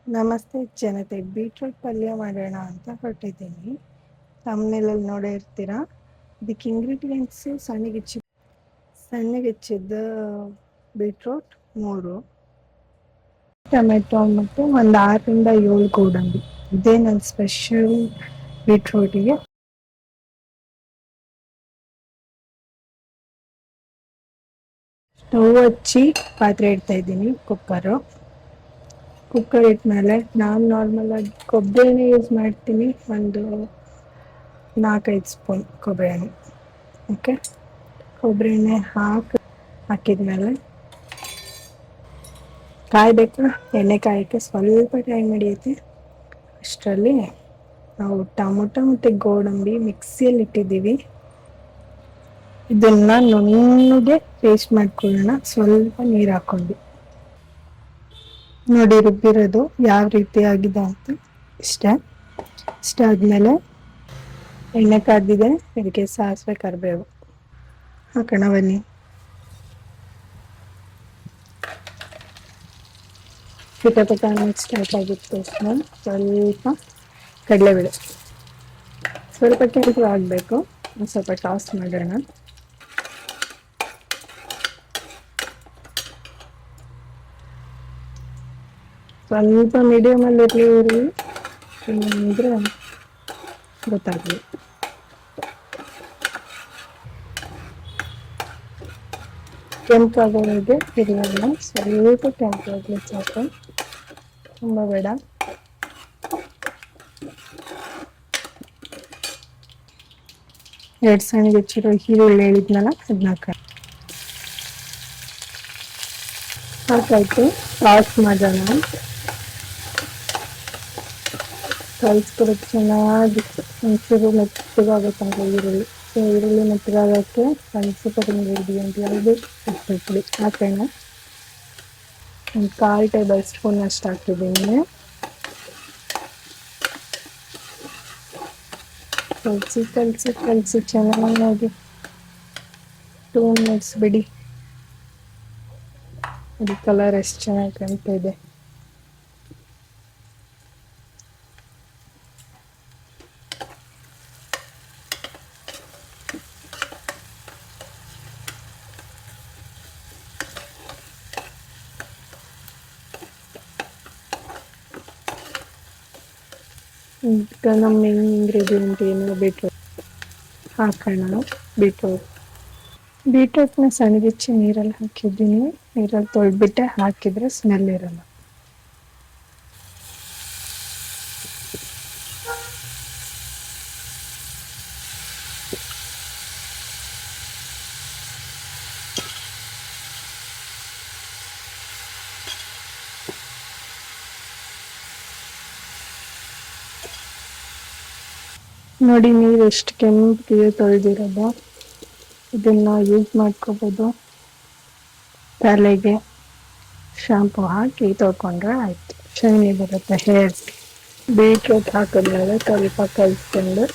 ನಮಸ್ತೆ ಜನತೆ, ಬೀಟ್ರೂಟ್ ಪಲ್ಯ ಮಾಡೋಣ ಅಂತ ಹೊರಟಿದ್ದೀನಿ. ತಮ್ಮನೇಲಲ್ಲಿ ನೋಡೇ ಇರ್ತೀರಾ. ಇದಕ್ಕೆ ಇಂಗ್ರೀಡಿಯೆಂಟ್ಸು ಸಣ್ಣಗೆ ಹೆಚ್ಚಿದ್ದ ಬೀಟ್ರೂಟ್ 3, ಟೊಮೆಟೊ ಮತ್ತು ಒಂದು 6 ರಿಂದ 7 ಗೋಡಂಬಿ. ಇದೇ ನನ್ನ ಸ್ಪೆಷಲ್ ಬೀಟ್ರೂಟಿಗೆ. ಸ್ಟವ್ ಹಚ್ಚಿ ಪಾತ್ರೆ ಇಡ್ತಾ ಇದ್ದೀನಿ, ಕುಕ್ಕರ್ ಇಟ್ಮೇಲೆ ನಾನು ನಾರ್ಮಲ್ ಆಗಿ ಕೊಬ್ಬರಿ ಎಣ್ಣೆ ಯೂಸ್ ಮಾಡ್ತೀನಿ. ಒಂದು 4-5 ಸ್ಪೂನ್ ಕೊಬ್ಬರಿ ಎಣ್ಣೆ. ಓಕೆ, ಕೊಬ್ಬರಿ ಎಣ್ಣೆ ಹಾಕಿದ್ಮೇಲೆ ಕಾಯ್ಬೇಕು. ಎಣ್ಣೆ ಕಾಯಕ್ಕೆ ಸ್ವಲ್ಪ ಟೈಮ್ ಹಿಡಿಯುತ್ತೆ. ಅಷ್ಟರಲ್ಲಿ ನಾವು ಟೊಮೊಟೊ ಮತ್ತು ಗೋಡಂಬಿ ಮಿಕ್ಸಿಯಲ್ಲಿ ಇಟ್ಟಿದ್ದೀವಿ. ಇದನ್ನ ನುಣ್ಣಗೆ ಪೇಸ್ಟ್ ಮಾಡ್ಕೊಳ್ಳೋಣ, ಸ್ವಲ್ಪ ನೀರು ಹಾಕೊಂಡು. ನೋಡಿ ರುಬ್ಬಿರೋದು ಯಾವ ರೀತಿ ಆಗಿದೆ ಅಂತ. ಇಷ್ಟ ಆದ್ಮೇಲೆ ಎಣ್ಣೆ ಕಾದಿದೆ, ಇದಕ್ಕೆ ಸಾಸಿವೆ ಕರಿಬೇವು ಹಾಕೋಣ ಬನ್ನಿ. ಪಿಟ ಸ್ಟಾರ್ಟ್ ಆಗಿತ್ತು. ಸ್ವಲ್ಪ ಕಡಲೆಬೇಳೆ, ಸ್ವಲ್ಪ ಕೆಂಪು ಆಗಬೇಕು. ಸ್ವಲ್ಪ ಟಾಸ್ ಮಾಡೋಣ. ಸ್ವಲ್ಪ ಮೀಡಿಯಮಲ್ಲಿ ಇರಲಿ, ಅಂದರೆ ಗೊತ್ತಾಗಲಿ. ಕೆಂಪಾಗೋವರೆಗೆ ಇರಲಿಲ್ಲ, ಸ್ವಲ್ಪ ಕೆಂಪಾಗಲಿ ಸಾಕು, ತುಂಬ ಬೇಡ. ಎರಡು ಸಣ್ಣಗೆ ಹೆಚ್ಚಿರೋ ಈರುಳ್ಳಿ ಹೇಳಿದ್ನಲ್ಲ, ಅದನ್ನ ಹಾಕಾಯ್ತು. ಟಾಸ್ ಮಾಡೋಣ. ಕಲಿಸ್ಕೊಡೋದು ಚೆನ್ನಾಗಿ ಒಂಚೂರು ಮೆತ್ತಗಾಗುತ್ತಂತ ಈರುಳ್ಳಿ ಮೆತ್ತಗಾಗೋಕ್ಕೆ ಸ್ವಲ್ಪ ಇಂಗ್ರೀಡಿಯೆಂಟ್ ಯಾವುದು ಪುಡಿ ಹಾಕೋಣ. ಒಂದು 1/4 ಟೇಬಲ್ ಸ್ಪೂನ್ ಅಷ್ಟು ಹಾಕಿದ್ದೀನಿ. ಕಲಸಿ ಚೆನ್ನಾಗಿ 2 ಮಿನಿಟ್ಸ್ ಬಿಡಿ. ಅದು ಕಲರ್ ಎಷ್ಟು ಚೆನ್ನಾಗಿ ಕಾಣ್ತಾ ಇದೆ. ನಮ್ಮ ಮೇನ್ ಇಂಗ್ರೀಡಿಯೆಂಟ್ ಏನು, ಬೀಟ್ರೂಟ್ ಹಾಕೋಣ. ಬೀಟ್ರೂಟ್ನ ಸಣ್ಣಗಿಚ್ಚಿ ನೀರಲ್ಲಿ ಹಾಕಿದ್ದೀನಿ. ನೀರಲ್ಲಿ ತೊಳೆದ್ಬಿಟ್ಟೆ ಹಾಕಿದರೆ ಸ್ಮೆಲ್ ಇರಲ್ಲ. ನೋಡಿ ನೀರು ಎಷ್ಟು ಕೆಂಪಿಗೆ ತೊಳೆದಿರೋದು. ಇದನ್ನ ಯೂಸ್ ಮಾಡ್ಕೋಬೋದು. ತಲೆಗೆ ಶಾಂಪು ಹಾಕಿ ತೊಳ್ಕೊಂಡ್ರೆ ಆಯ್ತು, ಶೈನಿ ಬರುತ್ತೆ ಹೇರ್ಗೆ. ಬೀಟ್ರೂಟ್ ಹಾಕಿದ್ಮೇಲೆ ಸ್ವಲ್ಪ ಕಲಿಸ್ಕೊಂಡು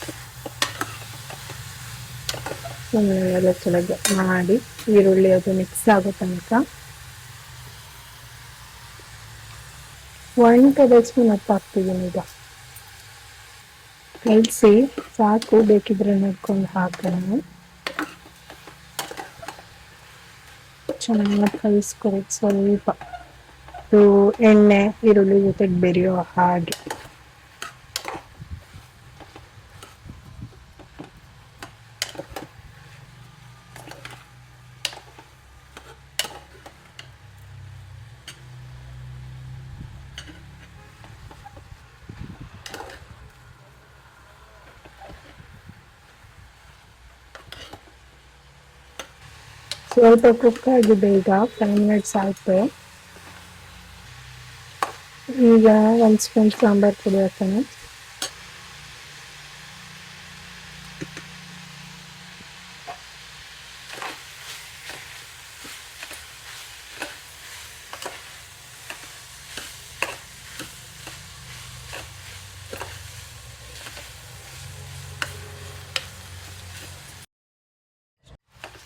ಸುಮ್ಮನೆ ಕೆಳಗೆ ಮಾಡಿ ಈರುಳ್ಳಿ ಅದು ಮಿಕ್ಸ್ ಆಗೋ ತನಕ 1 ಟೇಬಲ್ ಸ್ಪೂನ್ ಹಾಕ್ತಿದ್ದೀನಿ. ಈಗ ಕಲಸಿ ಸಾಕು, ಬೇಕಿದ್ರೆ ನೋಡ್ಕೊಂಡು ಹಾಕೋಣ. ಚೆನ್ನಾಗಿ ಕಲಿಸ್ಕೊಬೇಕು. ಸ್ವಲ್ಪ ಎಣ್ಣೆ ಈರುಳ್ಳಿ ಜೊತೆಗೆ ಬೆರೆಯೋ ಹಾಗೆ. ಸ್ವಲ್ಪ ಕುಕ್ ಆಗಿದೆ. ಈಗ 5 ಮಿನಿಟ್ಸ್ ಆಯ್ತು. ಈಗ 1 ಸ್ಪೂನ್ ಸಾಂಬಾರ್ ಪುಡಿ ಹಾಕೋಣ.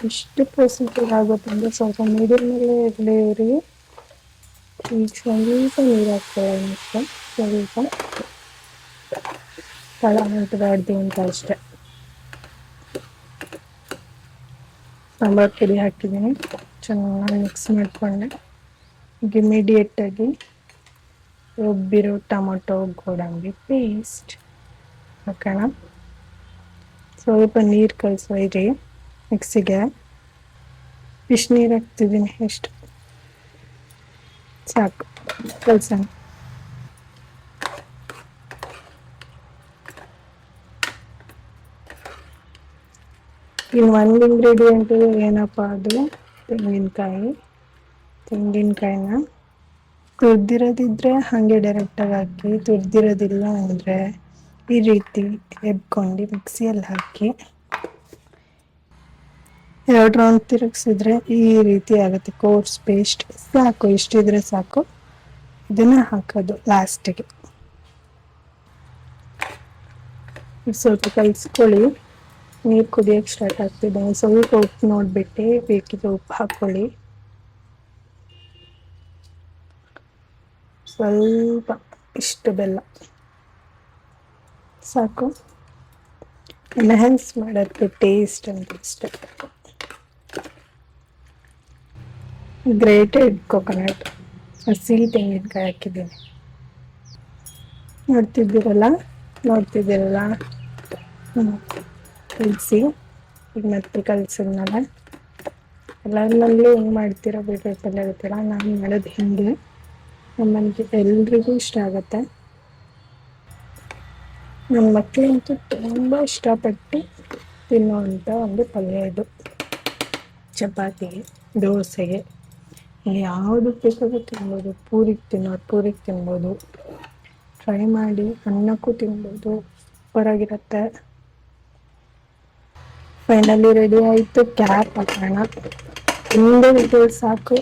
ಎಷ್ಟು ಪರ್ಸೆಂಟೇಜ್ ಆಗುತ್ತೆ ಅಂದರೆ ಸ್ವಲ್ಪ ಮೀಡಿಯಮಲ್ಲೇ ಇರಲಿ. ಈಗ ಸ್ವಲ್ಪ ನೀರು ಹಾಕ್ಕೊಳ್ಳೋಣ ಅಷ್ಟೆ, ಸ್ವಲ್ಪ ತಳ ಅಂಟಬಾರ್ದು ಅಂತ ಅಷ್ಟೆ. ಸಾಂಬಾರು ಪುಡಿ ಹಾಕಿದ್ದೀನಿ, ಚೆನ್ನಾಗಿ ಮಿಕ್ಸ್ ಮಾಡಿಕೊಂಡೆ. ಈಗ ಇಮಿಡಿಯೇಟ್ ಆಗಿ ರುಬ್ಬಿರೋ ಟೊಮೊಟೊ ಗೋಡಂಬಿ ಪೇಸ್ಟ್ ಹಾಕೋಣ. ಸ್ವಲ್ಪ ನೀರು ಕಲಸೋ ಇರಿ ಮಿಕ್ಸಿಗೆ. ಇಷ್ಟು ನೀರು ಹಾಕ್ತಿದ್ದೀನಿ, ಎಷ್ಟು ಸಾಕು ಕಲಸೋಣ. ಇನ್ನು ಒಂದು ಇಂಗ್ರೀಡಿಯೆಂಟು ಏನಪ್ಪ ಅದು ತೆಂಗಿನಕಾಯಿ. ತೆಂಗಿನಕಾಯಿನ ತುರಿದಿರೋದಿದ್ರೆ ಹಾಗೆ ಡೈರೆಕ್ಟಾಗಿ ಹಾಕಿ, ತುರಿದಿರೋದಿಲ್ಲ ಅಂದರೆ ಈ ರೀತಿ ಎಬ್ಕೊಂಡು ಮಿಕ್ಸಿಯಲ್ಲಿ ಹಾಕಿ 2 ರೌಂಡ್ ತಿರುಗಿಸಿದ್ರೆ ಈ ರೀತಿ ಆಗುತ್ತೆ ಕೋರ್ಸ್ ಪೇಸ್ಟ್. ಸಾಕು, ಇಷ್ಟಿದ್ರೆ ಸಾಕು. ಇದನ್ನ ಹಾಕೋದು ಲಾಸ್ಟಿಗೆ. ಸ್ವಲ್ಪ ಕಲಿಸ್ಕೊಳ್ಳಿ. ನೀರು ಕುದಿಯೋಕ್ಕೆ ಸ್ಟಾರ್ಟ್ ಆಗ್ತಿದೆ. ಸ್ವಲ್ಪ ಉಪ್ಪು ನೋಡಿಬಿಟ್ಟು ಬೇಕಿದ್ರೆ ಉಪ್ಪು ಹಾಕ್ಕೊಳ್ಳಿ. ಸ್ವಲ್ಪ ಇಷ್ಟು ಬೆಲ್ಲ ಸಾಕು, ಎನ್ಹ್ಯಾನ್ಸ್ ಮಾಡೋಕ್ಕೆ ಟೇಸ್ಟ್ ಅಂತ ಅಷ್ಟೆ. ಗ್ರೇಟೆಡ್ ಕೊಕೊನಟ್, ಹಸಿ ತೆಂಗಿನಕಾಯಿ ಹಾಕಿದ್ದೀನಿ. ನೋಡ್ತಿದ್ದೀರಲ್ಲ ಕಲಿಸಿ. ಈಗ ಮತ್ತೆ ಕಲಿಸಿದ್ಮೇಲೆ ಎಲ್ಲರಲ್ಲೂ ಹೆಂಗೆ ಮಾಡ್ತೀರೋ ಬೇಕಾಯ್ತಲ್ಲ ಗೊತ್ತಿಲ್ಲ, ನಾನು ಮಾಡೋದು ಹಿಂಗೆ. ನಮ್ಮನೆಗೆ ಎಲ್ರಿಗೂ ಇಷ್ಟ ಆಗುತ್ತೆ. ನನ್ನ ಮಕ್ಕಳಂತೂ ತುಂಬ ಇಷ್ಟಪಟ್ಟು ತಿನ್ನುವಂಥ ಒಂದು ಪಲ್ಯ ಇದು. ಚಪಾತಿಗೆ, ದೋಸೆಗೆ, ಯಾವುದಕ್ಕೆ ಬೇಕಾದ್ರೂ ತಿನ್ಬೋದು. ಪೂರಿಗೆ ತಿನ್ಬೋದು, ಫ್ರೈ ಮಾಡಿ ಅನ್ನಕ್ಕೂ ತಿನ್ಬೋದು. ಸೂಪರಾಗಿರುತ್ತೆ. ಫೈನಲಿ ರೆಡಿ ಆಯಿತು. ಕ್ಯಾಪ್ ಹಾಕೋಣ. ಒಂದೇ ವಿಸಿಲ್ ಸಾಕು,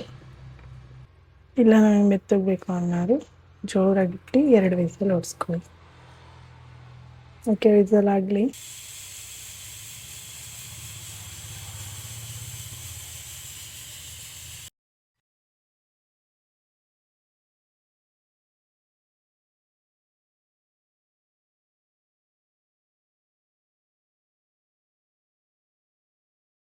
ಇಲ್ಲ ನನಗೆ ಮೆತ್ತಗಬೇಕು ಅನ್ನೋರು ಜೋರಾಗಿಟ್ಟು 2 ವಿಸಿಲ್ ಹೊಡ್ಸ್ಕೊಳ್ಳಿ. ಓಕೆ, ವಿಸಿಲ್ ಆಗಲಿ.